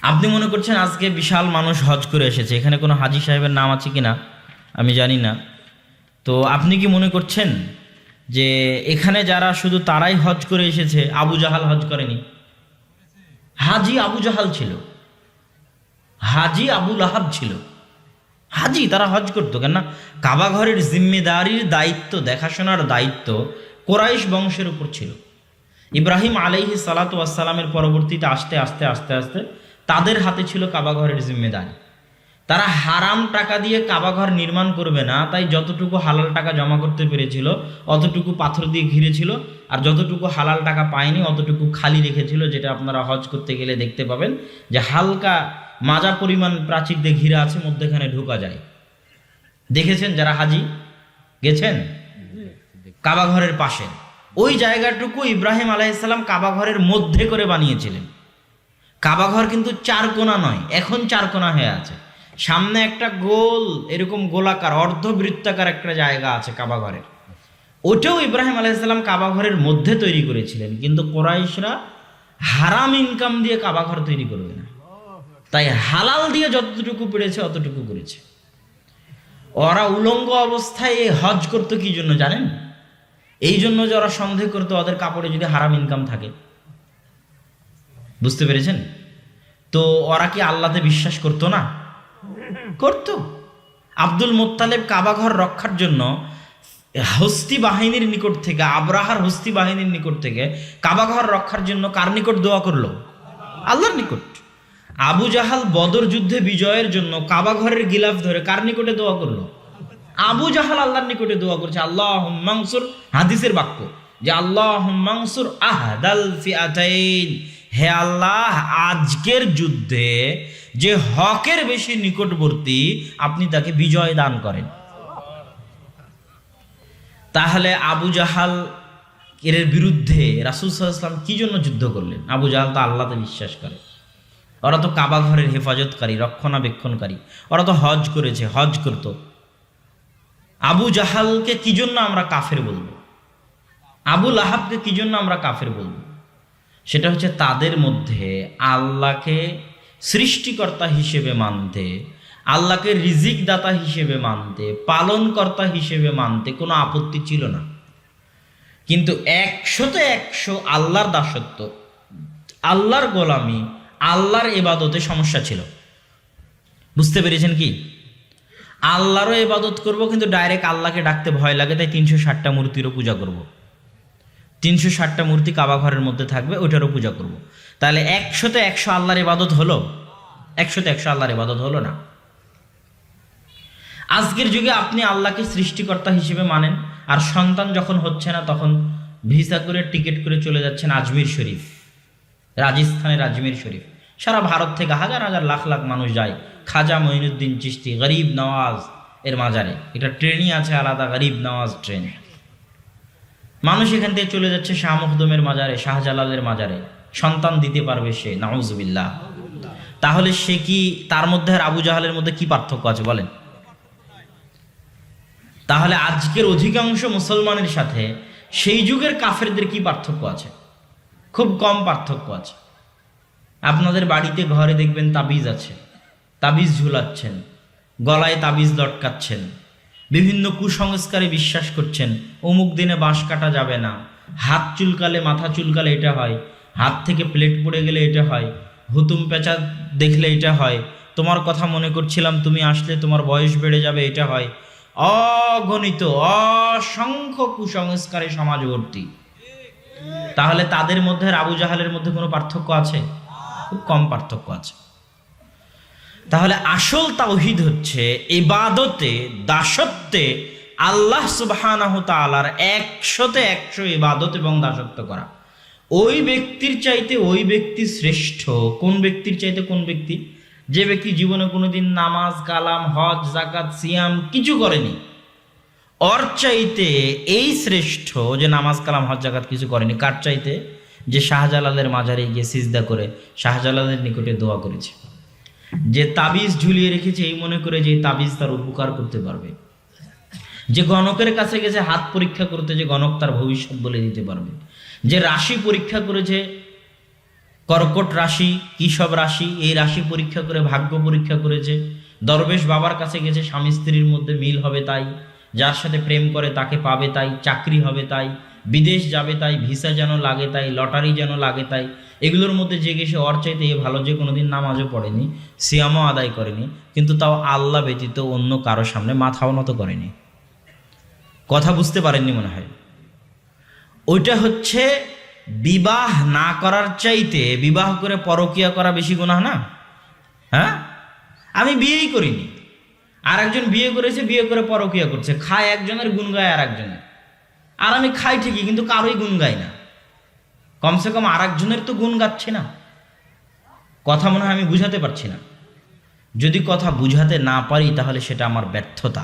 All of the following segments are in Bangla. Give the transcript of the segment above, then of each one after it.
আপনি মনে করছেন আজকে বিশাল মানুষ হজ করে এসেছে, এখানে কোনো হাজী সাহেবের নাম আছে কিনা আমি জানি না। তো আপনি কি মনে করছেন যে এখানে যারা শুধু তারাই হজ করে এসেছে, আবু জাহাল হজ করেনি? হাজী আবু জাহাল ছিল, হাজী আবু লাহাব ছিল, হাজী তারা হজ করতো কেন না? কাবা ঘরের জিম্মেদারির দায়িত্ব, দেখাশোনার দায়িত্ব কোরাইশ বংশের উপর ছিল। ইব্রাহিম আলাইহিস সালাতু ওয়াস সালামের পরবর্তীতে আস্তে আস্তে আস্তে আস্তে তাদের হাতে ছিল কাবা ঘরের জিম্মেদারি। তারা হারাম টাকা দিয়ে কাবা ঘর নির্মাণ করবে না, তাই যতটুকু হালাল টাকা জমা করতে পেরেছিল অতটুকু পাথর দিয়ে ঘিরেছিল, আর যতটুকু হালাল টাকা পায়নি অতটুকু খালি রেখেছিল, যেটা আপনারা হজ করতে গেলে দেখতে পাবেন যে হালকা মাজা পরিমাণ প্রাচীর দিয়ে ঘিরে আছে, মধ্যেখানে ঢোকা যায়। দেখেছেন যারা হাজি গেছেন কাবা ঘরের পাশে, ওই জায়গাটুকু ইব্রাহিম আলাইহিসসালাম কাবা ঘরের মধ্যে করে বানিয়েছিলেন। কাবা ঘর কিন্তু চার কোণা নয়, এখন চার কোণা হয়ে আছে। সামনে একটা গোল এরকম গোলাকার অর্ধবৃত্তাকার একটা জায়গা আছে কাবা ঘরের, ওটাও ইব্রাহিম আলাইহিসসালাম কাবা ঘরের মধ্যে তৈরি করেছিলেন। কিন্তু কোরাইশরা হারাম ইনকাম দিয়ে কাবা ঘর তৈরি করবে না, তাই হালাল দিয়ে যতটুকু পেরেছে অতটুকু করেছে। ওরা উলঙ্গ অবস্থায় হজ করতো কি জন্য জানেন? এই জন্য যে ওরা সন্দেহ করতো ওদের কাপড়ে যদি হারাম ইনকাম থাকে। বুঝতে পেরেছেন? তো ওরা কি আল্লাহতে বিশ্বাস করতো না? করতো। আব্দুল মুত্তালিব কাবাঘর রক্ষার জন্য হস্তি বাহিনীর নিকট থেকে, আব্রাহার হস্তি বাহিনীর নিকট থেকে কাবাঘর রক্ষার জন্য কার নিকট দোয়া করলো? আল্লাহর নিকট। আবু জাহাল বদর যুদ্ধে বিজয়ের জন্য কাবাঘরের গিলাফ ধরে কার নিকটে দোয়া করলো? আবু জাহাল আল্লাহর নিকটে দোয়া করছে, আল্লাহুম্মা মানসুর, হাদিসের বাক্য যে আল্লাহুম্মা মানসুর আহদাল ফিআতাইন, হে আল্লাহ আজকের যুদ্ধে যে হকের বেশি নিকটবর্তী আপনি তাকে বিজয় দান করেন। তাহলে আবু জাহাল এর বিরুদ্ধে রাসূল সাল্লাল্লাহু আলাইহি ওয়াসাল্লাম কি জন্য যুদ্ধ করলেন? আবু জাহাল তো আল্লাহতে বিশ্বাস করে, ওরা তো কাবা ঘরের হেফাজতকারী, রক্ষণাবেক্ষণকারী, ওরা তো হজ করেছে, হজ করতো। আবু জাহালকে কি জন্য আমরা কাফের বলবো? আবু লাহাবকে কি জন্য আমরা কাফের বলবো? সেটা হচ্ছে তাদের মধ্যে আল্লাহকে সৃষ্টিকর্তা হিসেবে মানতে, আল্লাহকে রিজিক দাতা হিসেবে মানতে, পালনকর্তা হিসেবে মানতে কোনো আপত্তি ছিল না। কিন্তু 100% আল্লাহর দাসত্ব, আল্লাহর গোলামি, আল্লাহর ইবাদতে সমস্যা ছিল। বুঝতে পেরেছেন কি? আল্লাহরও ইবাদত করব, কিন্তু ডাইরেক্ট আল্লাহকে ডাকতে ভয় লাগে, তাই 360টা মূর্তিরও পূজা করব। 360টা মূর্তি কাবা ঘরের মধ্যে থাকবে, ওইটারও পূজা করব। তাহলে 100% আল্লাহর ইবাদত হলো? 100% আল্লাহর ইবাদত হলো না। আজকের যুগে আপনি আল্লাহকে সৃষ্টিকর্তা হিসেবে মানেন, আর সন্তান যখন হচ্ছে না তখন ভিসা করে টিকিট করে চলে যাচ্ছেন আজমির শরীফ, রাজস্থানের আজমির শরীফ। সারা ভারত থেকে হাজার হাজার লাখ লাখ মানুষ যায় খাজা মঈনুদ্দিন চিশতি গরিব নওয়াজ এর মাজারে। এটা ট্রেনই আছে আলাদা, গরিব নওয়াজ ট্রেন। মানুষ এখান থেকে চলে যাচ্ছে শাহ মখদুমের মাজারে, শাহজালালের মাজারে, সন্তান দিতে পারবে সে, নাউজুবিল্লাহ। তাহলে সে কি, তার মধ্যে আর আবু জাহালের মধ্যে কি পার্থক্য আছে বলেন? তাহলে আজকের অধিকাংশ মুসলমানের সাথে সেই যুগের কাফেরদের কি পার্থক্য আছে? খুব কম পার্থক্য আছে। আপনাদের বাড়িতে ঘরে দেখবেন তাবিজ আছে, তাবিজ ঝুলাচ্ছেন, গলায় তাবিজ লটকাচ্ছেন, বিভিন্ন কুসংস্কারে বিশ্বাস করছেন। অমুক দিনে বাঁশ কাটা যাবে না, হাত চুলকালে, মাথা চুলকালে এটা হয়, হাত থেকে প্লেট পড়ে গেলে এটা হয়, হুতুম পেঁচা দেখলে এটা হয়, তোমার কথা মনে করছিলাম তুমি আসলে তোমার বয়স বেড়ে যাবে, এটা হয়। অগণিত অসংখ্য কুসংস্কারে সমাজ ভর্তি। তাহলে তাদের মধ্যে আর আবু জাহালের মধ্যে কোনো পার্থক্য আছে? খুব কম পার্থক্য আছে। তাহলে আসল তাওহীদ হচ্ছে ইবাদতে, দাসত্বে আল্লাহ সুবহানাহু তাআলার 100% ইবাদত এবং দাসত্ব করা। ওই ব্যক্তির চাইতে ওই ব্যক্তি শ্রেষ্ঠ। কোন ব্যক্তির চাইতে কোন ব্যক্তি? যে ব্যক্তি জীবনে কোনোদিন নামাজ, কালাম, হজ, যাকাত, সিয়াম কিছু করেনি, ওর চাইতে এই শ্রেষ্ঠ যে নামাজ, কালাম, হজ, যাকাত কিছু করেনি। কার চাইতে? যে শাহজালালের মাজারে গিয়ে সিজদা করে শাহজালালের নিকটে দোয়া করেছে, যে তাবিজ ঝুলিয়ে রেখেছে এই মনে করে যে তাবিজ তার উপকার করতে পারবে, যে গণকের কাছে গেছে হাত পরীক্ষা করতে যে গণক তার ভবিষ্যৎ বলে দিতে পারবে, যে রাশি পরীক্ষা করেছে কর্কট রাশি, কী সব রাশি, এই রাশি পরীক্ষা করে ভাগ্য পরীক্ষা করেছে। দরবেশ বাবার কাছে গেছে, স্বামী স্ত্রীর মধ্যে মিল হবে তাই, যার সাথে প্রেম করে তাকে পাবে তাই, চাকরি হবে তাই, বিদেশ যাবে তাই, ভিসা যেন লাগে তাই, লটারি যেন লাগে তাই। এগুলোর মধ্যে যে গেছে ওর চাইতে এ ভালো, যে কোনোদিন নামাজও পড়েনি, সিয়ামও আদায় করেনি, কিন্তু তাও আল্লাহ ব্যতীত অন্য কারো সামনে মাথাও নত করেনি। কথা বুঝতে পারেননি মনে হয়। ওইটা হচ্ছে বিবাহ না করার চাইতে বিবাহ করে পরকিয়া করা বেশি গুনাহ না? হ্যাঁ, আমি বিয়েই করিনি, আর একজন বিয়ে করেছে, বিয়ে করে পরকিয়া করছে, খায় একজনের, গুণ গায় আর একজনের। আর আমি খাই ঠিকই, কিন্তু কারোই গুণ গাই না, কমসে কম আর একজনের তো গুণ গাচ্ছি না। কথা মনে হয় আমি বুঝাতে পারছি না। যদি কথা বুঝাতে না পারি তাহলে সেটা আমার ব্যর্থতা।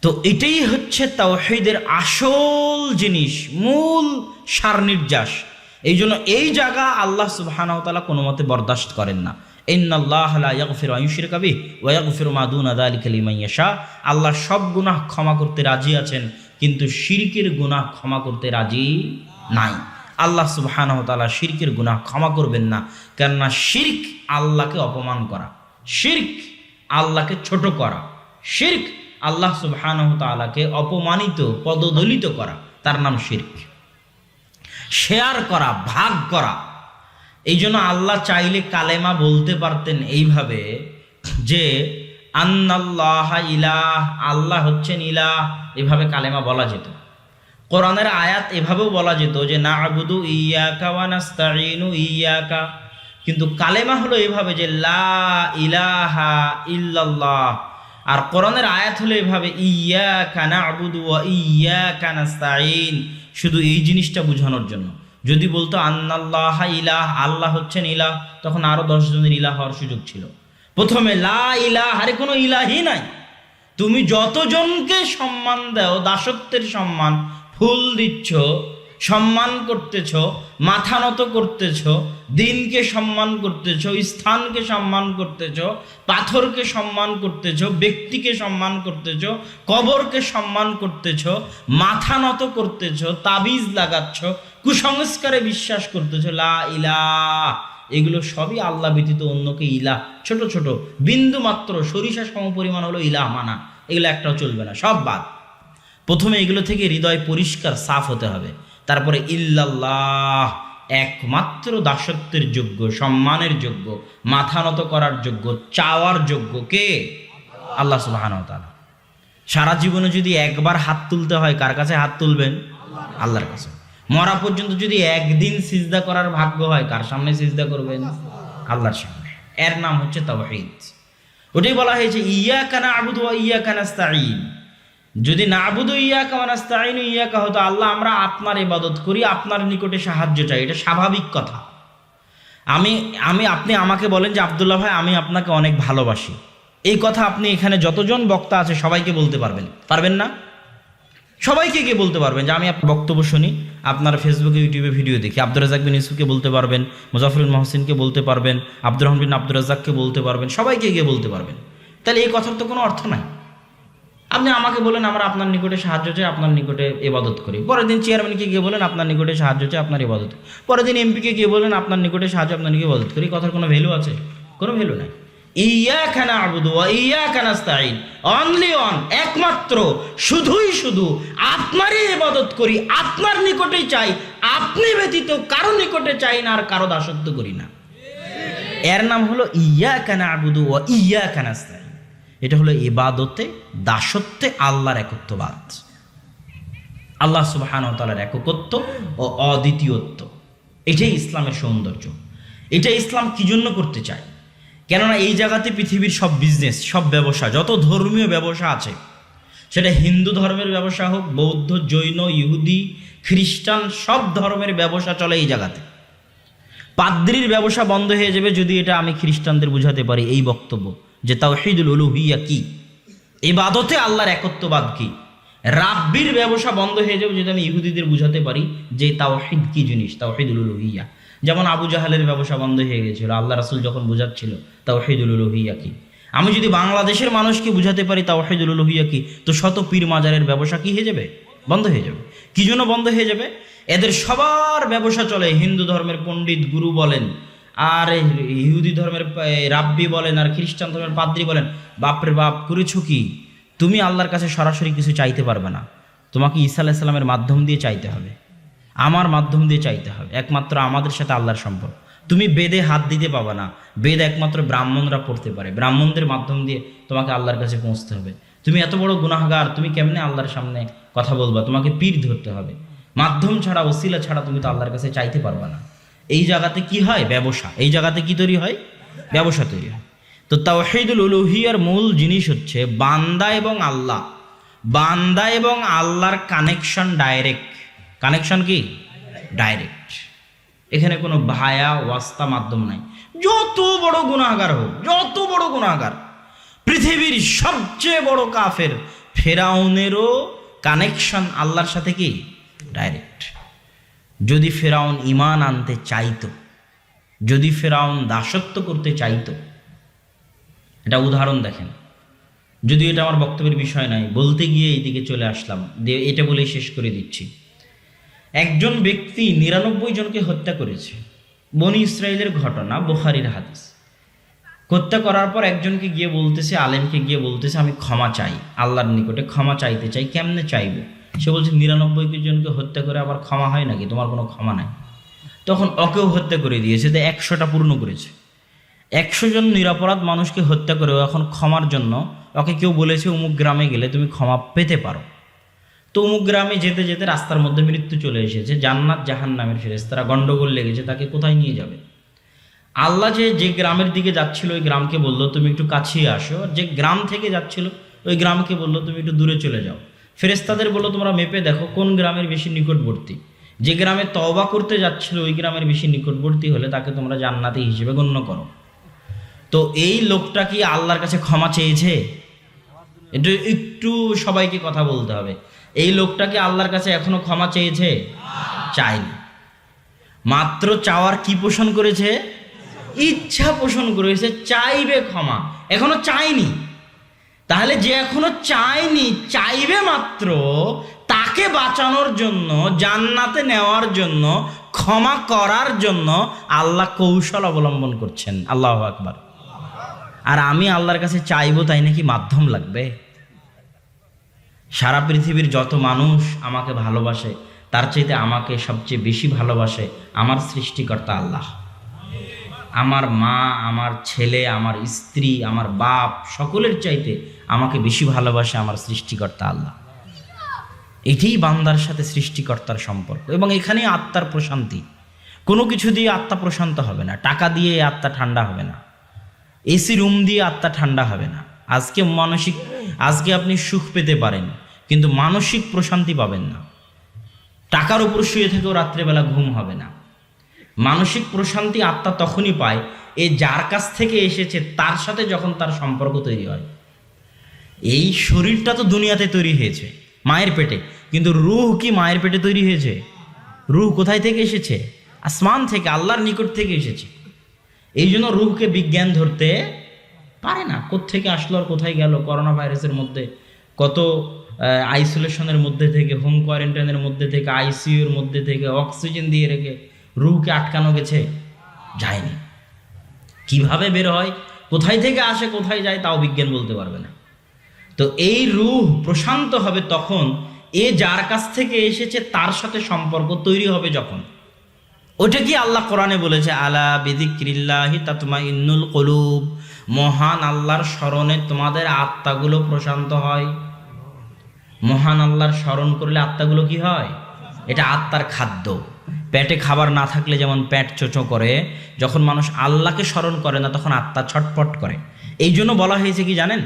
তো এটাই হচ্ছে তাওহীদের আসল জিনিস, মূল সার নির্যাস। এই জন্য এই জায়গা আল্লাহ সুবহানাহু ওয়া তাআলা কোনো মতে বরদাস্ত করেন না। ইন্নাল্লাহা লা ইয়াগফিরু আন ইউশরিকা বিহি ওয়া ইয়াগফিরু মা দুনা যালিকা লিমান ইয়াশা। আল্লাহ সব গুনাহ ক্ষমা করতে রাজি আছেন, কিন্তু শিরকের গুনাহ ক্ষমা করতে রাজি নাই। আল্লাহ সুবহানাহু ওয়া তাআলা শিরকের গুনাহ ক্ষমা করবেন না, কেননা শিরক আল্লাহকে অপমান করা, শিরক আল্লাহকে ছোট করা, শিরক আল্লাহ সুবহানাহু ওয়া তাআলাকে অপমানিত, পদদলিত করা, তার নাম শিরক। শেয়ার করা, ভাগ করা। এই জন্য আল্লাহ চাইলে কালেমা বলতে পারতেন এইভাবে যে আন্নাল্লাহা ইলাহ, আল্লাহ হচ্ছেন ইলাহ, এভাবে কালেমা বলা যেত। কোরআনের আয়াত এভাবেও বলা যেত যে না'বুদু ইয়াকা ওয়া নাস্তাঈনু ইয়াকা, কিন্তু কালেমা হলো এভাবে যে লা ইলাহা ইল্লাল্লাহ। আর কোরআনের আয়াত হলো এভাবে ইয়াকা না'বুদু ওয়া ইয়াকা নাস্তাঈন, শুধু এই জিনিসটা বোঝানোর জন্য। যদি বলতো আন্নাল্লাহা ইলাহ, আল্লাহ হচ্ছেন ইলাহ, তখন আরো 10 জনের ইলাহ হওয়ার সুযোগ ছিল। প্রথমে লা ইলাহ, আরে কোনো ইলাহি নাই। তুমি যতজনকে সম্মান দাও, দাসত্বের সম্মান, ফুল দিচ্ছ, সম্মান করতেছ, মাথা নত করতেছ, দিনকে সম্মান করতেছ, স্থানকে সম্মান করতেছ, পাথরকে সম্মান করতেছ, ব্যক্তিকে সম্মান করতেছ, কবরকে সম্মান করতেছ, মাথা নত করতেছ, তাবিজ লাগাচ্ছ, কুসংস্কারে বিশ্বাস করতেছ, লা ইলাহ, এগুলো সবই আল্লাহ ব্যতীত অন্যকে ইলাহ, ছোট ছোট বিন্দু মাত্র সরিষা সমপরিমাণ হলো ইলাহ মানা, এগুলো একটাও চলবে না, সব বাদ। প্রথমে এগুলো থেকে হৃদয় পরিষ্কার সাফ হতে হবে। তারপরে ইল্লাল্লাহ, একমাত্র দাসত্বের যোগ্য, সম্মানের যোগ্য, মাথা নত করার যোগ্য, চাওয়ার যোগ্য কে? আল্লাহ সুবহানাহু ওয়া তাআলা। সারা জীবনে যদি একবার হাত তুলতে হয়, কার কাছে হাত তুলবেন? আল্লাহর কাছে। মরা পর্যন্ত যদি একদিন সিজদা করার ভাগ্য হয়, কার সামনে সিজদা করবেন? আল্লাহর সামনে। এর নাম হচ্ছে তাওহীদ। ওটাই বলা হয়েছে ইয়াকা না'বুদু ওয়া ইয়াকা নাস্তাঈন। যদি না'বুদু ইয়াকা ওয়া নাস্তাঈন ইয়াকা হতো আল্লাহ আমরা আপনার ইবাদত করি, আপনার নিকটে সাহায্য চাই, এটা স্বাভাবিক কথা। আপনি আমাকে বলেন যে আব্দুল্লাহ ভাই আমি আপনাকে অনেক ভালোবাসি, এই কথা আপনি এখানে যতজন বক্তা আছে সবাইকে বলতে পারবেন? পারবেন না? সবাইকে গিয়ে বলতে পারবেন যে আমি আপনার বক্তব্য শুনি, আপনার ফেসবুকে ইউটিউবে ভিডিও দেখি। আব্দুর রাজ্জাক বিন ইউসুফকে বলতে পারবেন, মুজাফফরুল মহসিনকে বলতে পারবেন, আব্দুর রহমান বিন আব্দুর রাজ্জাককে বলতে পারবেন, সবাইকে গিয়ে বলতে পারবেন। তাহলে এই কথার তো কোনো অর্থ নাই। আপনি আমাকে বলেন আমরা আপনার নিকটে সাহায্য চাই, আপনার নিকটে ইবাদত করি, পরের দিন চেয়ারম্যানকে গিয়ে বলেন আপনার নিকটে সাহায্য চাই, আপনার ইবাদত, পরের দিন এমপিকে গিয়ে বলেন আপনার নিকটে সাহায্য, আপনার নিকটে ইবাদত করি। কথার কোনো ভ্যালু আছে? কোনো ভ্যালু নাই। ইয়াকা না'বুদু ওয়া ইয়াকা নাস্তাঈন, অনলি অন, একমাত্র, শুধুই শুধু আপনারই ইবাদত করি, আপনার নিকটেই চাই, আপনি ব্যতীত কারো নিকটে চাই না, আর কারো দাসত্ব করি না। এর নাম হলো ইয়াকা না'বুদু ওয়া ইয়াকা নাস্তাঈন। এটা হলো ইবাদতে, দাসত্বে আল্লাহর একত্ববাদ, আল্লাহ সুবহানাহু ওয়া তাআলার একত্ব ও অদ্বিতীয়ত্ব। এটাই ইসলামের সৌন্দর্য। এটা ইসলাম কি জন্য করতে চায়? কেননা এই জায়গাতে পৃথিবীর সব বিজনেস, সব ব্যবসা, যত ধর্মীয় ব্যবসা আছে, সেটা হিন্দু ধর্মের ব্যবসা হোক, বৌদ্ধ, জৈন, ইহুদি, খ্রিস্টান, সব ধর্মের ব্যবসা চলে এই জায়গাতে। পাদ্রির ব্যবসা বন্ধ হয়ে যাবে যদি এটা আমি খ্রিস্টানদের বুঝাতে পারি এই বক্তব্য যে তাওহীদুল উলুহিয়া কি, ইবাদতে আল্লাহর একত্ববাদ কি। রাব্বির ব্যবসা বন্ধ হয়ে যাবে যদি আমি ইহুদিদের বুঝাতে পারি যে তাওহীদ কি জিনিস, তাওহীদুল উলুহিয়া। যেমন আবু জাহালের ব্যবসা বন্ধ হয়ে গেছিল আল্লাহ রাসূল যখন বুঝাচ্ছিল তাওহীদুল উলুহিয়া কি। আমি যদি বাংলাদেশের মানুষকে বুঝাতে পারি তাওহীদুল উলুহিয়া কি, তো শত পীর মাজারের ব্যবসা কি হয়ে যাবে? বন্ধ হয়ে যাবে। কি জন্য বন্ধ হয়ে যাবে? এদের সবার ব্যবসা চলে, হিন্দু ধর্মের পণ্ডিত গুরু বলেন, আর ইহুদি ধর্মের রাব্বি বলেন, আর খ্রিস্টান ধর্মের পাদ্রী বলেন। বাপরে বাপ, করেছো কি? তুমি আল্লাহর কাছে সরাসরি কিছু চাইতে পারবে না, তোমাকে ঈসা আলাইহিস সালামের মাধ্যম দিয়ে চাইতে হবে, আমার মাধ্যম দিয়ে চাইতে হবে। একমাত্র আমাদের সাথে আল্লাহর সম্পর্ক। তুমি বেদে হাত দিতে পাবে না, বেদ একমাত্র ব্রাহ্মণরা পড়তে পারে, ব্রাহ্মণদের মাধ্যম দিয়ে তোমাকে আল্লাহর কাছে পৌঁছতে হবে। তুমি এত বড় গুনাহগার, তুমি কেমনে আল্লাহর সামনে কথা বলবা? তোমাকে পীর ধরতে হবে। মাধ্যম ছাড়া, ওসিলা ছাড়া তুমি তো আল্লাহর কাছে চাইতে পারবে না। এই জায়গাতে কি হয়? ব্যবসা। এই জায়গাতে কি তৈরি হয়? ব্যবসা তৈরি হয়। তো তাওহীদুল উলুহিয়ার মূল জিনিস হচ্ছে বান্দা এবং আল্লাহ, বান্দা এবং আল্লাহর কানেকশন ডাইরেক্ট। কানেকশন কি? ডাইরেক্ট। এখানে কোনো ভায়া ওয়াস্তা মাধ্যম নাই। যত বড় গুনাহগার হোক, যত বড় গুনাহগার, পৃথিবীর সবচেয়ে বড় কাফের ফেরাউনেরও কানেকশন আল্লাহর সাথে কি? ডাইরেক্ট। যদি ফেরাউন ঈমান আনতে চাইতো, যদি ফেরাউন দাসত্ব করতে চাইতো, এটা উদাহরণ দেখেন, যদি এটা আমার বক্তব্যের বিষয় নাই, বলতে গিয়ে এইদিকে চলে আসলাম, দিয়ে এটা বলেই শেষ করে দিচ্ছি। একজন ব্যক্তি 99 জনকে হত্যা করেছে, বনি ইসরায়েলের ঘটনা, বুখারীর হাদিস। হত্যা করার পর একজনকে গিয়ে বলতেছে, আলেমকে গিয়ে বলতেছে, আমি ক্ষমা চাই, আল্লাহর নিকটে ক্ষমা চাইতে চাই। কেমনে চাইবো? সে বলছে 99 জনকে হত্যা করে আবার ক্ষমা হয় নাকি? তোমার কোনো ক্ষমা নাই। তখন ওকেও হত্যা করে দিয়েছে, তো 100টা পূর্ণ করেছে। 100 জন নিরপরাধ মানুষকে হত্যা করে এখন ক্ষমার জন্য ওকে কেউ বলেছে অমুক গ্রামে গেলে তুমি ক্ষমা পেতে পারো। তো অমুক গ্রামে যেতে যেতে রাস্তার মধ্যে মৃত্যু চলে এসেছে, জান্নাত জাহান্নামের ফেরেশতারা গন্ডগোল লেগেছে, তাকে কোথায় নিয়ে যাবে? আল্লাহ যে গ্রামের দিকে যাচ্ছিল ওই গ্রামকে বললো তুমি একটু কাছিয়ে আসো, যে গ্রাম থেকে যাচ্ছিল ওই গ্রামকে বললো তুমি একটু দূরে চলে যাও। ফেরেশতাদের বললো তোমরা মেপে দেখো কোন গ্রামের বেশি নিকটবর্তী। যে গ্রামে তওবা করতে যাচ্ছিল ওই গ্রামের বেশি নিকটবর্তী হলে তাকে তোমরা জান্নাতি হিসেবে গণ্য করো। তো এই লোকটা কি আল্লাহর কাছে ক্ষমা চেয়েছে? একটু সবাইকে কথা বলতে হবে। এই লোকটা কি আল্লাহর কাছে এখনো ক্ষমা চেয়েছে? চায়নি। মাত্র চাওয়ার কি পোষণ করেছে? ইচ্ছা পোষণ করেছে, চাইবে ক্ষমা, এখনো চায়নি। তাহলে যে এখনো চায়নি, চাইবে মাত্র, তাকে বাঁচানোর জন্য, জান্নাতে নেওয়ার জন্য, ক্ষমা করার জন্য আল্লাহ কৌশল অবলম্বন করছেন। আল্লাহু আকবার। আর আমি আল্লাহর কাছে চাইবো, তাই নাকি মাধ্যম লাগবে? সারা পৃথিবীর যত মানুষ আমাকে ভালোবাসে, তার চাইতে আমাকে সবচেয়ে বেশি ভালোবাসে আমার সৃষ্টিকর্তা আল্লাহ। আমার মা, আমার ছেলে, আমার স্ত্রী, আমার বাপ, সকলের চাইতে আমাকে বেশি ভালোবাসে আমার সৃষ্টিকর্তা আল্লাহ। এটাই বান্দার সাথে সৃষ্টিকর্তার সম্পর্ক, এবং এখানেই আত্মার প্রশান্তি। কোনো কিছু দিয়ে আত্মা প্রশান্ত হবে না, টাকা দিয়ে আত্মা ঠান্ডা হবে না, এসি রুম দিয়ে আত্মা ঠান্ডা হবে না। আজকে আপনি সুখ পেতে পারেন, কিন্তু মানসিক প্রশান্তি পাবেন না। টাকার উপর শুয়ে থেকেও রাত্রেবেলা ঘুম হবে না। মানসিক প্রশান্তি আত্মা তখনই পায় যার কাছ থেকে এসেছে তার সাথে যখন তার সম্পর্ক তৈরি হয়। এই শরীরটা তো দুনিয়াতে তৈরি হয়েছে মায়ের পেটে, কিন্তু রূহ কি মায়ের পেটে তৈরি হয়েছে? রূহ কোথায় থেকে এসেছে? আসমান থেকে, আল্লাহর নিকট থেকে এসেছে। এই জন্য রূহকে বিজ্ঞান ধরতে পারে না, কোত্থেকে আসলো আর কোথায় গেল। করোনা ভাইরাসের মধ্যে কত আইসোলেশনের মধ্যে থেকে, হোম কোয়ারেন্টাইনের মধ্যে থেকে, আইসিইউর মধ্যে থেকে অক্সিজেন দিয়ে রেখে রূহকে আটকানো গেছে? যায়নি। কিভাবে বের হয়, কোথায় থেকে আসে, কোথায় যায়, তাও বিজ্ঞান বলতে পারবে না। তো এই রূহ প্রশান্ত হবে তখন যার কাছ থেকে এসেছে তার সাথে সম্পর্ক তৈরি হবে যখন। ওটা কি আল্লাহ কোরআনে বলেছে, আলা বিযিক্রিল্লাহি তাতমাইন্নুল কুলুব, মহান আল্লাহর স্মরণে তোমাদের আত্মাগুলো প্রশান্ত হয়। মহান আল্লাহর স্মরণ করলে আত্মাগুলো কি হয়? এটা আত্মার খাদ্য। পেটে খাবার না থাকলে যেমন পেট চোচো করে, যখন মানুষ আল্লাহকে স্মরণ করে না তখন আত্মা ছটফট করে। এই জন্য বলা হয়েছে কি জানেন,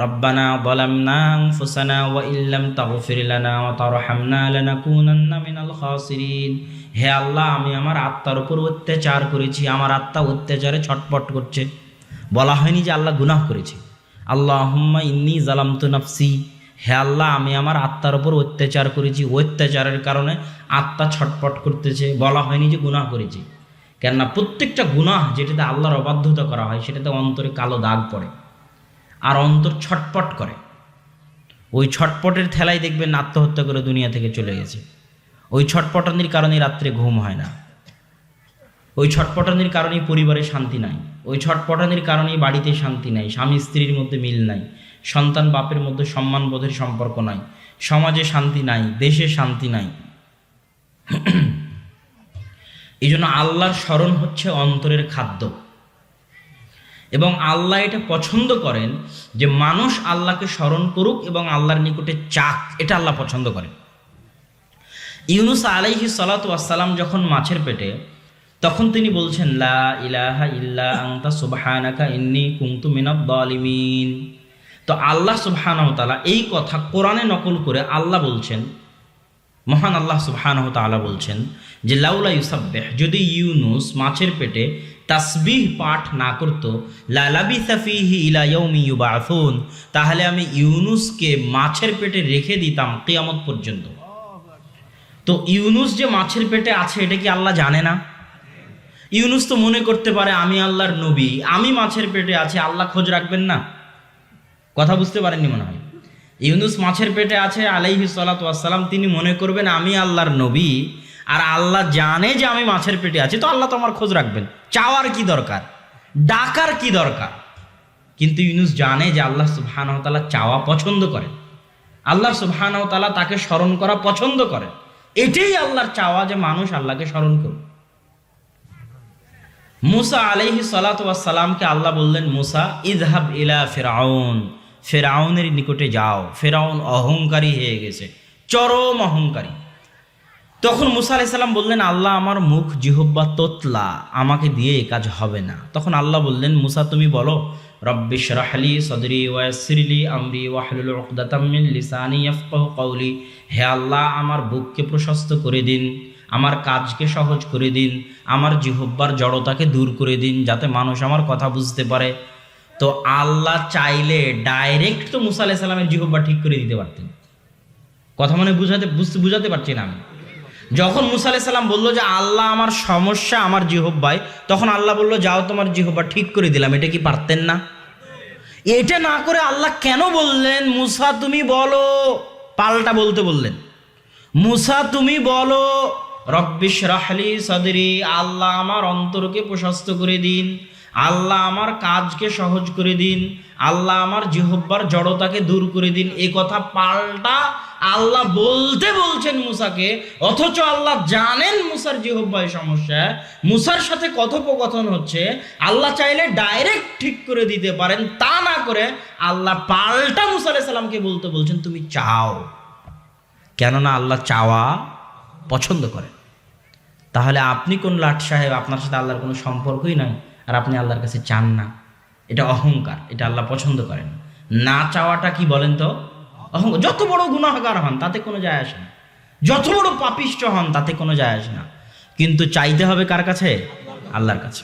রব্বানা যালামনা আনফুসানা ওয়া ইল্লাম তাগফির লানা ওয়া তারহামনা লানাকুনান্না মিনাল খাসিরিন। হে আল্লাহ, আমি আমার আত্মার উপর অত্যাচার করেছি, আমার আত্মা অত্যাচারে ছটফট করছে। বলা হয়নি যে আল্লাহ গুনাহ করেছে। আল্লাহুম্মা ইন্নী যালামতু নাফসি, হে আল্লাহ, আমি আমার আত্মার উপর অত্যাচার করেছি, অত্যাচারের কারণে আত্মা ছটফট করতেছে। বলা হয়নি যে গুনাহ করেছি। কেননা প্রত্যেকটা গুনাহ যেটাতে আল্লাহর অবাধ্যতা করা হয় সেটাতে অন্তরে কালো দাগ পড়ে, আর অন্তর ছটপট করে। ওই ছটপটের ঠেলাই দেখবেন আত্মহত্যা করে দুনিয়া থেকে চলে গেছে। ওই ছটপটানির কারণে রাত্রে ঘুম হয় না, ওই ছটপটানির কারণেই পরিবারে শান্তি নাই, ওই ছটপটানির কারণেই বাড়িতে শান্তি নাই, স্বামী স্ত্রীর মধ্যে মিল নাই, সন্তান বাপের মধ্যে সম্মানবোধের সম্পর্ক নাই, সমাজে শান্তি নাই, দেশে শান্তি নাই। এই জন্য আল্লাহর স্মরণ হচ্ছে অন্তরের খাদ্য, এবং আল্লাহ এটা পছন্দ করেন যে মানুষ আল্লাহকে স্মরণ করুক এবং আল্লাহর নিকটে চাক, এটা আল্লাহ পছন্দ করেন। ইউনুস আলাইহিস সালাতু ওয়াস সালাম যখন মাছের পেটে, তখন তিনি বলছেন লা ইলাহা ইল্লা আনতা সুবহানাকা ইন্নী কুনতু মিনাজ জালিমিন। তো আল্লাহ সুবহানাহু ওয়া তাআলা এই কথা কোরআনে নকল করে আল্লাহ বলছেন, মহান আল্লাহ সুবহানাহু ওয়া তাআলা বলছেন যে লাউলা ইউসাব্বিহ, যদি ইউনুস মাছের পেটে তাসবিহ পাঠ না করত, লা লাবিসা ফীহি ইলা ইয়াউমি ইউবাসুন, তাহলে আমি ইউনুসকে মাছের পেটে রেখে দিতাম কিয়ামত পর্যন্ত। তো ইউনুস যে মাছের পেটে আছে এটা কি আল্লাহ জানে না? ইউনুস তো মনে করতে পারে আমি আল্লাহর নবী, আমি মাছের পেটে আছি, আল্লাহ খোঁজ রাখবেন না? কথা বুঝতে পারেননি মনে হয়। ইউনুস মাছের পেটে আছে আলাইহিস সালাতু ওয়াস সালাম, তিনি মনে করবেন আমি আল্লাহর নবী, আর আল্লাহ জানে যে আমি মাছের পেটে আছি, তো আল্লাহ তো আমার খোঁজ রাখবেন, চাওয়ার কি দরকার, ডাকার কি দরকার? কিন্তু ইউনুস জানে যে আল্লাহ সুবহানাহু ওয়া তাআলা চাওয়া পছন্দ করেন, আল্লাহ সুবহানাহু ওয়া তাআলা তাকে স্মরণ করা পছন্দ করেন। এটাই আল্লাহর চাওয়া যে মানুষ আল্লাহকে স্মরণ করুক। মুসা আলাইহিস সালাতু ওয়াস সালামকে আল্লাহ বললেন, মুসা ইযহাব ইলা ফিরআউন, ফেরাউনের নিকটে যাও, ফেরাউন অহংকারী হয়ে গেছে, চরম অহংকারী। তখন মুসা আলাইহিস সালাম বললেন, আল্লাহ আমার মুখ জিহ্বা তোতলা, আমাকে দিয়ে এই কাজ হবে না। তখন আল্লাহ বললেন, মুসা তুমি বলো রব্বি ইশরাহ লি সাদরি ওয়া ইয়াসসির লি আমরি ওয়াহলুল উকদাতাম মিন লিসানি ইয়াফকাহু কওলি, হে আল্লাহ আমার বুককে প্রশস্ত করে দিন, আমার কাজকে সহজ করে দিন, আমার জিহ্বার জড়তাকে দূর করে দিন, যাতে মানুষ আমার কথা বুঝতে পারে। তো আল্লাহ চাইলে ডাইরেক্ট তো মুসা আলাইহিস সালামের জিহ্বা ঠিক করে দিতে পারতেন। কথা মানে বুঝাতে পারছি না আমি। যখন মুসা আলাইহিস সালাম বললো যে আল্লাহ আমার সমস্যা আমার জিহ্বায়, তখন আল্লাহ বললো যাও তোমার জিহ্বা ঠিক করে দিলাম, এটা কি পারতেন না? এটা না করে আল্লাহ কেন বললেন মুসা তুমি বলো, পাল্টা বলতে বললেন, মুসা তুমি বলো রব্বি ইশরাহ লি সাদরি, আল্লাহ আমার অন্তরকে প্রশস্ত করে দিন, আল্লাহ আমার কাজকে সহজ করে দিন, আল্লাহ আমার জিহ্বার জড়তাকে দূর করে দিন। এই কথা পাল্টা আল্লাহ বলতে বলছেন মুসাকে, অথচ আল্লাহ জানেন মুসার জিহ্বায় সমস্যা, মুসার সাথে কথোপকথন হচ্ছে, আল্লাহ চাইলে ডাইরেক্ট ঠিক করে দিতে পারেন, তা না করে আল্লাহ পাল্টা মুসা আলাইহিস সালামকে বলতে বলছেন তুমি চাও, কেননা আল্লাহ চাওয়া পছন্দ করেন। তাহলে আপনি কোন লাট সাহেব, আপনার সাথে আল্লাহর কোনো সম্পর্কই নাই, আর আপনি আল্লাহর কাছে চান না, এটা অহংকার, এটা আল্লাহ পছন্দ করেন না। চাওয়াটা কি বলেন তো? অহংকার। যত বড় গুনাহগার হন তাতে কোনো যায় আসে না, যত বড় পাপিষ্ঠ হন তাতে কোনো যায় আসে না, কিন্তু চাইতে হবে কার কাছে? আল্লাহর কাছে।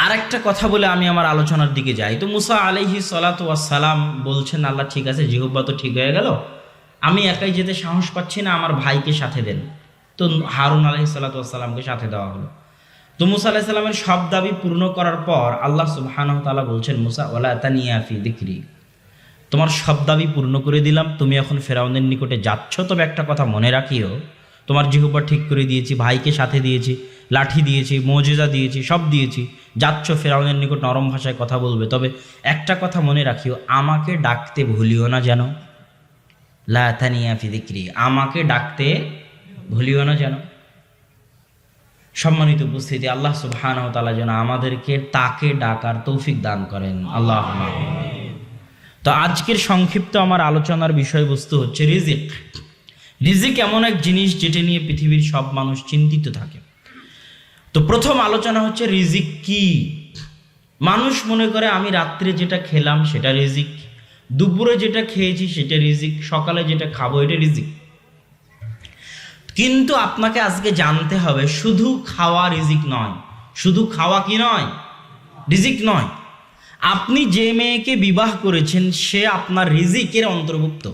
আরেকটা কথা বলে আমি আমার আলোচনার দিকে যাই। তো মুসা আলাইহিস সালাতু ওয়াস সালাম বলছেন, আল্লাহ ঠিক আছে জিহ্বা তো ঠিক হয়ে গেল, আমি একাই যেতে সাহস পাচ্ছি না, আমার ভাইকে সাথে দেন। তো হারুন আলাইহিস সালাতু ওয়াস সালামকে সাথে দেওয়া হলো। তো মুসা আলাইহিস সালামের সব দাবি পূর্ণ করার পর আল্লাহ সুবহানাহু ওয়া তাআলা বলছেন, মুসা ওয়ালা তানিয়া ফি যিকরি, তোমার সব দাবি পূর্ণ করে দিলাম, তুমি এখন ফেরাউনের নিকটে যাচ্ছ, তবে একটা কথা মনে রাখিও, তোমার জিহ্বা ঠিক করে দিয়েছি, ভাইকে সাথে দিয়েছি, লাঠি দিয়েছি, মুজিজা দিয়েছি, সব দিয়েছি, যাচ্ছ ফেরাউনের নিকট নরম ভাষায় কথা বলবে, তবে একটা কথা মনে রাখিও, আমাকে ডাকতে ভুলিও না যেন, লা তানিয়া ফি যিকরি, আমাকে ডাকতে ভুলিও না যেন। সম্মানিত উপস্থিতি, আল্লাহ সুবহানাহু ওয়া তাআলা যেন আমাদেরকে তাকে ডাকার তৌফিক দান করেন, আল্লাহুম্মা। তো আজকের সংক্ষিপ্ত আমার আলোচনার বিষয়বস্তু হচ্ছে রিজিক। রিজিক এমন এক জিনিস যেটা নিয়ে পৃথিবীর সব মানুষ চিন্তিত থাকে। তো প্রথম আলোচনা হচ্ছে রিজিক কি। মানুষ মনে করে আমি রাত্রে যেটা খেলাম সেটা রিজিক, দুপুরে যেটা খেয়েছি সেটা রিজিক, সকালে যেটা খাবো এটা রিজিক। কিন্তু আপনাকে আজকে জানতে হবে শুধু খাওয়া রিজিক নয়, শুধু খাওয়া কি নয়, রিজিক নয়। আপনি যে মেয়েকে বিবাহ করেছেন সে আপনার রিজিকের অন্তর্ভুক্ত।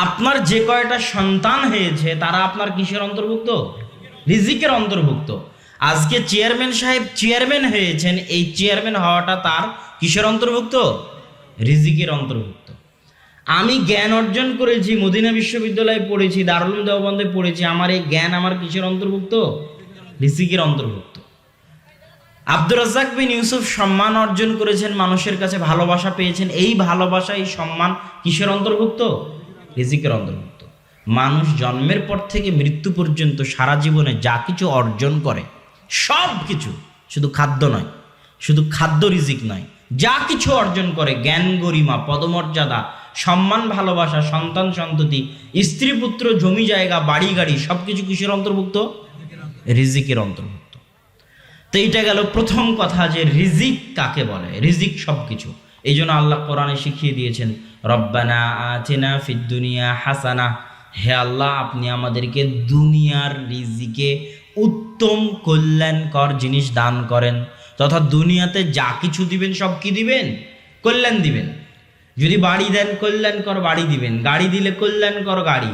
আপনার যে কয়টা সন্তান হয়েছে তারা আপনার কিসের অন্তর্ভুক্ত? রিজিকের অন্তর্ভুক্ত। আজকে চেয়ারম্যান সাহেব চেয়ারম্যান হয়েছেন, এই চেয়ারম্যান হওয়াটা তার কিসের অন্তর্ভুক্ত? রিজিকের অন্তর্ভুক্ত। আমি জ্ঞান অর্জন করেছি, মদিনা বিশ্ববিদ্যালয়ে পড়েছি, দারুল উলুম দেওবন্দে পড়েছি, আমার এই জ্ঞান আমার কিসের অন্তর্ভুক্ত? রিজিকের অন্তর্ভুক্ত। আব্দুর রাজ্জাক বিন ইউসুফ সম্মান অর্জন করেছেন, মানুষের কাছে ভালোবাসা পেয়েছেন, এই ভালোবাসা এই সম্মান কিসের অন্তর্ভুক্ত? রিজিকের অন্তর্ভুক্ত। মানুষ জন্মের পর থেকে মৃত্যু পর্যন্ত সারা জীবনে যা কিছু অর্জন করে সব কিছু, শুধু খাদ্য নয়, শুধু খাদ্য রিজিক নয়, যা কিছু অর্জন করে, জ্ঞান গরিমা পদমর্যাদা সম্মান ভালোবাসা সন্তান সন্ততি স্ত্রী পুত্র জমি জায়গা বাড়ি গাড়ি সব কিছু কিসের অন্তর্ভুক্ত? রিজিকের অন্তর্ভুক্ত। তো এইটা গেল প্রথম কথা যে রিজিক কাকে বলে। রিজিক সব কিছু। এই জন্য আল্লাহ কোরআনে শিখিয়ে দিয়েছেন রব্বানা আতিনা ফিদ দুনিয়া হাসানা, হে আল্লাহ আপনি আমাদেরকে দুনিয়ার রিজিকে উত্তম কল্যাণকর জিনিস দান করেন, তথা দুনিয়াতে যা কিছু দিবেন সব কি দিবেন? কল্যাণ দিবেন। যদি বাড়ি দেন কল্যাণকর বাড়ি দিবেন, গাড়ি দিলে কল্যাণকর গাড়ি,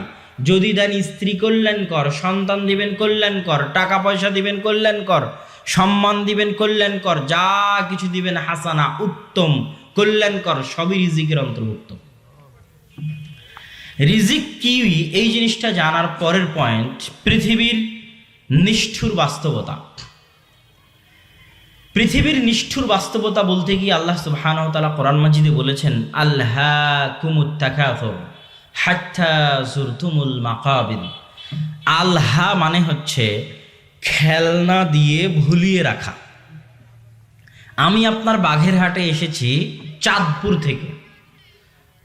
যদি দেন স্ত্রী কল্যাণকর, সন্তান দিবেন কল্যাণকর, টাকা পয়সা দিবেন কল্যাণকর, সম্মান দিবেন কল্যাণকর, যা কিছু দিবেন হাসানা উত্তম কল্যাণকর, সবই রিজিকের অন্তর্ভুক্ত। রিজিক কি এই জিনিসটা জানার পরের পয়েন্ট পৃথিবীর নিষ্ঠুর বাস্তবতা। পৃথিবীর নিষ্ঠুর বাস্তবতা বলতে গিয়ে আল্লাহ সুবহানাহু ওয়া তাআলা কোরআন মাজিদে বলেছেন আলহাকুমুত তাকাসুর হাত্তা যুরতুমুল মাকাবির। আলহা মানে হচ্ছে খেলনা দিয়ে ভুলিয়ে রাখা। আমি আপনার বাঘেরহাটে এসেছি চাঁদপুর থেকে।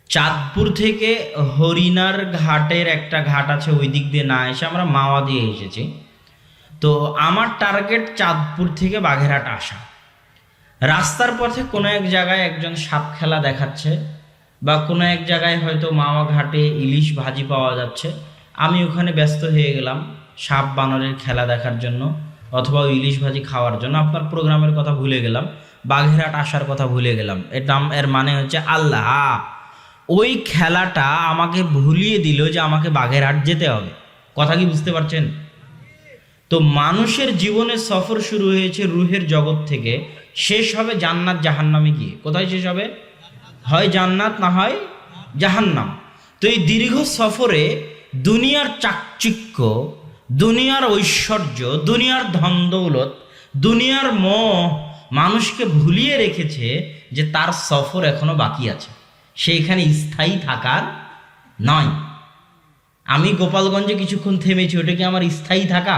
চাঁদপুর থেকে হরিণার ঘাটের একটা ঘাট আছে, ওই দিক দিয়ে না এসে আমরা মাওয়া দিয়ে এসেছি। তো আমার টার্গেট চাঁদপুর থেকে বাঘেরহাট আসা। রাস্তার পথে কোনো এক জায়গায় একজন সাপ খেলা দেখাচ্ছে, বা কোনো এক জায়গায় হয়তো মাওয়া ঘাটে ইলিশ ভাজি পাওয়া যাচ্ছে, আমি ওখানে ব্যস্ত হয়ে গেলাম সাপ বানরের খেলা দেখার জন্য অথবা ইলিশ ভাজি খাওয়ার জন্য। আপনার প্রোগ্রামের কথা ভুলে গেলাম, বাঘেরহাট আসার কথা ভুলে গেলাম। এর মানে হচ্ছে আল্লাহ ওই খেলাটা আমাকে ভুলিয়ে দিল যে আমাকে বাঘেরহাট যেতে হবে। কথা কি বুঝতে পারছেন? তো মানুষের জীবনের সফর শুরু হয়েছে রুহের জগৎ থেকে, শেষ হবে জান্নাত জাহান্নামে গিয়ে। কোথায় শেষ হবে? হয় জান্নাত না হয় জাহান্নাম। তো এই দীর্ঘ সফরে দুনিয়ার চাকচিক্য, দুনিয়ার ঐশ্বর্য, দুনিয়ার ধন দৌলত, দুনিয়ার মোহ মানুষকে ভুলিয়ে রেখেছে যে তার সফর এখনো বাকি আছে, সেইখানে স্থায়ী থাকার নয়। আমি গোপালগঞ্জে কিছুক্ষণ থেমেছি, ওটা কি আমার স্থায়ী থাকা?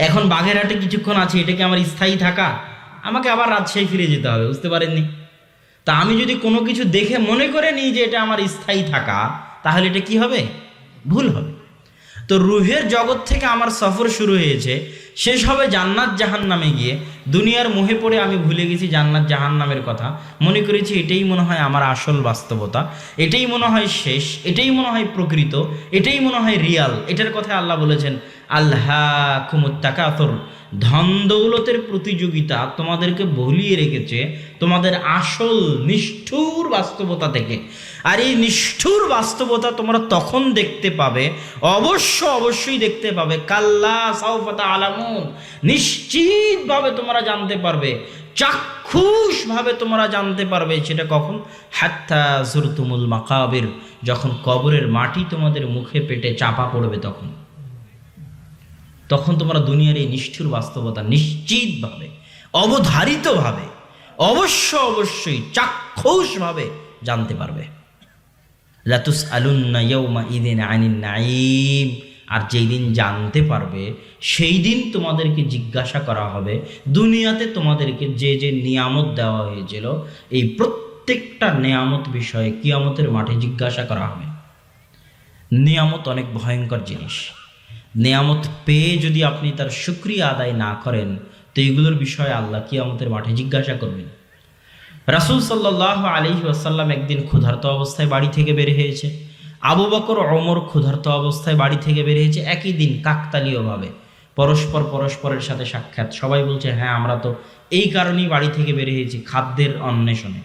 এখন বাগেরহাটে কিছুক্ষণ আছি, এটা কি আমার স্থায়ী থাকা? আমাকে আবার রাজশাহী ফিরে যেতে হবে, বুঝতে পারেননি? তা আমি যদি কোনো কিছু দেখে মনে করে নিই যে এটা আমার স্থায়ী থাকা, তাহলে এটা কি হবে? ভুল হবে। তো রুহের জগৎ থেকে আমার সফর শুরু হয়েছে, শেষ হবে জান্নাত জাহান্নামে গিয়ে। দুনিয়ার মোহে পড়ে আমি ভুলে গেছি জান্নাত জাহান্নামের কথা, মনে করেছি এটাই মনে হয় আমার আসল বাস্তবতা, এটাই মনে হয় শেষ, এটাই মনে হয় প্রকৃত, এটাই মনে হয় রিয়াল। এটার কথা আল্লাহ বলেছেন আলহাকুমুত তাকাসুর, ধন দৌলতের প্রতিযোগিতা তোমাদেরকে ভুলিয়ে রেখেছে তোমাদের আসল নিষ্ঠুর বাস্তবতা থেকে। আর এই নিষ্ঠুর বাস্তবতা তোমরা তখন দেখতে পাবে, অবশ্যই দেখতে পাবে, কাল্লা সাউফা তা'লামুন, নিশ্চিতভাবে তোমরা জানতে পারবে, চাক্ষুষভাবে তোমরা জানতে পারবে। সেটা কখন? হাত্তা যুরতুমুল মাকাবির, যখন কবরের মাটি তোমাদের মুখে পেটে চাপা পড়বে, তখন তোমরা দুনিয়ার এই নিষ্ঠুর বাস্তবতা নিশ্চিতভাবে, অবধারিতভাবে, অবশ্যই চাক্ষুষভাবে জানতে পারবে। লাতুসআলুন্না ইয়াউমা ইযিন আনিন নাঈম, আর যেই দিন জানতে পারবে সেই দিন তোমাদেরকে জিজ্ঞাসা করা হবে দুনিয়াতে তোমাদেরকে যে যে নিয়ামত দেওয়া হয়েছিল, এই প্রত্যেকটা নিয়ামত বিষয়ে কিয়ামতের মাঠে জিজ্ঞাসা করা হবে। নিয়ামত অনেক ভয়ঙ্কর জিনিস। নিয়ামত পেয়ে যদি আপনি তার শুকরিয়া আদায় না করেন, তো এগুলোর বিষয়ে আল্লাহ কিয়ামতের মাঠে জিজ্ঞাসা করবেন। রাসূল সাল্লাল্লাহু আলাইহি ওয়াসাল্লাম একদিন ক্ষুধার্ত অবস্থায় বাড়ি থেকে বের হয়েছে, আবু বকর ওমর ক্ষুধার্ত অবস্থায় বাড়ি থেকে বের হয়েছে একই দিন, কাকতালীয়ভাবে পরস্পরের সাথে সাক্ষাৎ। সবাই বলছে হ্যাঁ আমরা তো এই কারণেই বাড়ি থেকে বের হয়েছি, খাদ্যের অন্বেষণে।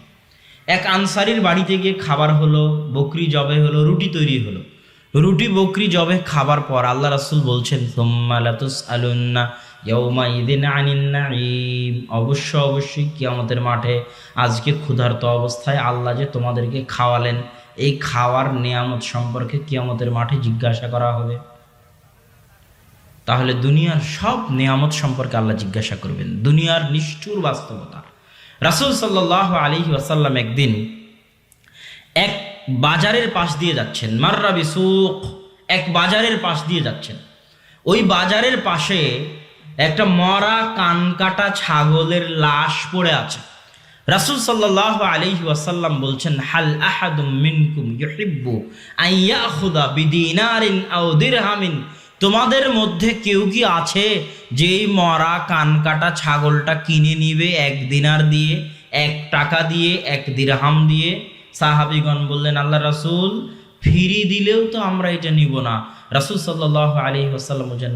এক আনসারীর বাড়িতে গিয়ে খাবার হলো, বকরি জবে হলো, রুটি তৈরি হলো। রুটি বকরি জবে খাবার পর আল্লাহ রাসূল বলছেন সুম্মা লাতুসআলুন্না ইয়াউমা ইযিন আনিন নাঈম, অবশ্যই কিয়ামতের মাঠে আজকে ক্ষুধার্ত অবস্থায় আল্লাহ যে তোমাদেরকে খাওয়ালেন এই খাওয়ার নিয়ামত সম্পর্কে কিয়ামতের মাঠে জিজ্ঞাসা করা হবে। তাহলে দুনিয়ার সব নিয়ামত সম্পর্কে আল্লাহ জিজ্ঞাসা করবেন, দুনিয়ার নিষ্ঠুর বাস্তবতা। রাসূল সাল্লাল্লাহু আলাইহি ওয়াসাল্লাম একদিন এক বাজারের পাশ দিয়ে যাচ্ছেন, মাররা বিসুক, এক বাজারের পাশ দিয়ে যাচ্ছেন। ওই বাজারের পাশে একটা মরা কানকাটা ছাগলের লাশ পড়ে আছে। রাসূল সাল্লাল্লাহু আলাইহি ওয়াসাল্লাম বলছেন, হাল আহাদুম মিনকুম ইউহিব্বু আন ইয়াখুযা বিদিনারিন আও দিরহামিন, তোমাদের মধ্যে কেউ কি আছে যে এই মরা কানকাটা ছাগলটা কিনে নিবে 1 দিনার দিয়ে, 1 টাকা দিয়ে, 1 দিরহাম দিয়ে? সাহাবীগণ বললেন, আল্লাহ রাসূল, ফিরি দিলেও তো আমরা এটা নিব না। রাসূল সাল্লাল্লাহু আলাইহি ওয়াসাল্লাম বলেন,